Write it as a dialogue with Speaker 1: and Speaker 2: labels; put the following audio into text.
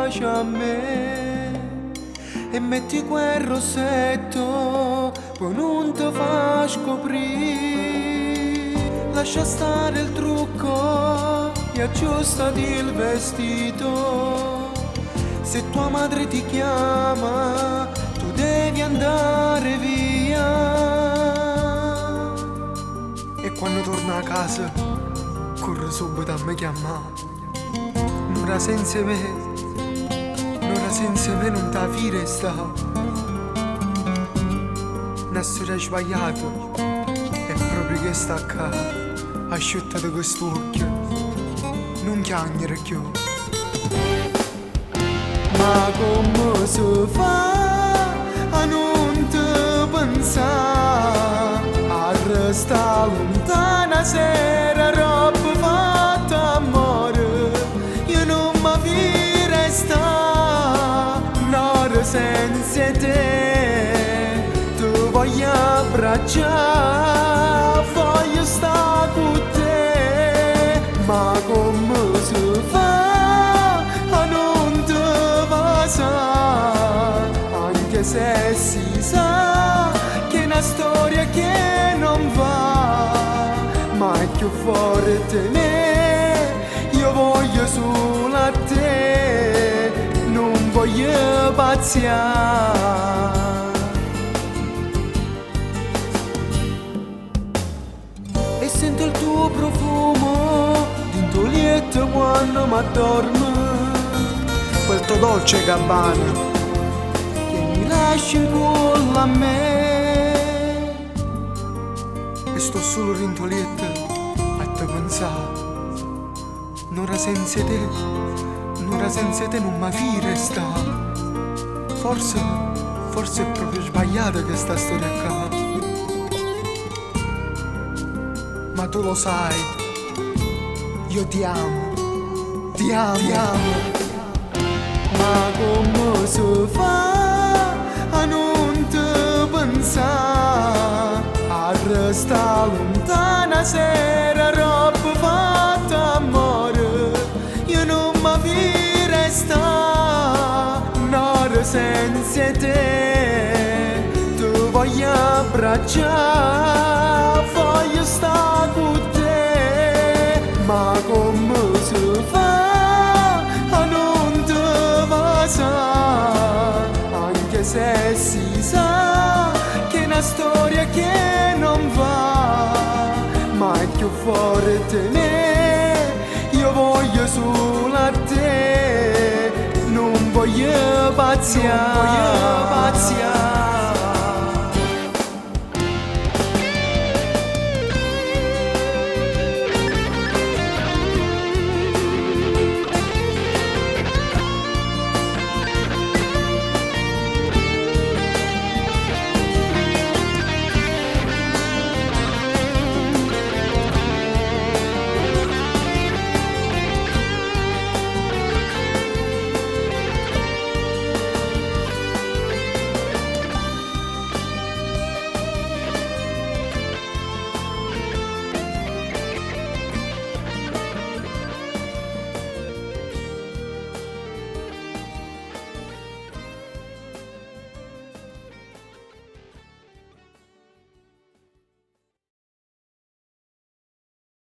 Speaker 1: piace a me. E metti quel rossetto, poi non ti fa scoprire. Lascia stare il trucco e aggiustati il vestito. Se tua madre ti chiama, tu devi andare via. E quando torna a casa, corre subito a me chiamare. Ora senza me non ta fire sta. Una storia sbagliata, è proprio che sta qua, asciutta da quest'occhio, non chiagnere più. Ma come si fa a non te pensare, a restare lontana sera roba fatta amore? Io non mi vi resta un'ora senza te. Ti voglio abbracciare, voglio stare con te. Ma come si fa a non te anche se si sa che è una storia che non va, ma è più forte me. Io voglio solo a te, non voglio pazziare. E sento il tuo profumo dentro il letto quando mi addormo, quel tuo dolce gabbana che mi lascia in cuore a me. E sto solo rintolietta a te pensare. Un'ora senza te non mi fi resta. Forse è proprio sbagliata questa storia qua, ma tu lo sai, io ti amo. Ma come si fa a non te pensare, a restare lontana sera roba fatta amore? Io non mi vi resta un'ora senza te. Ti voglio abbracciare, voglio stare con te. Ma come si fa anche se si sa che è una storia che non va, ma è più forte me. Io voglio solo a te, non voglio pazziare.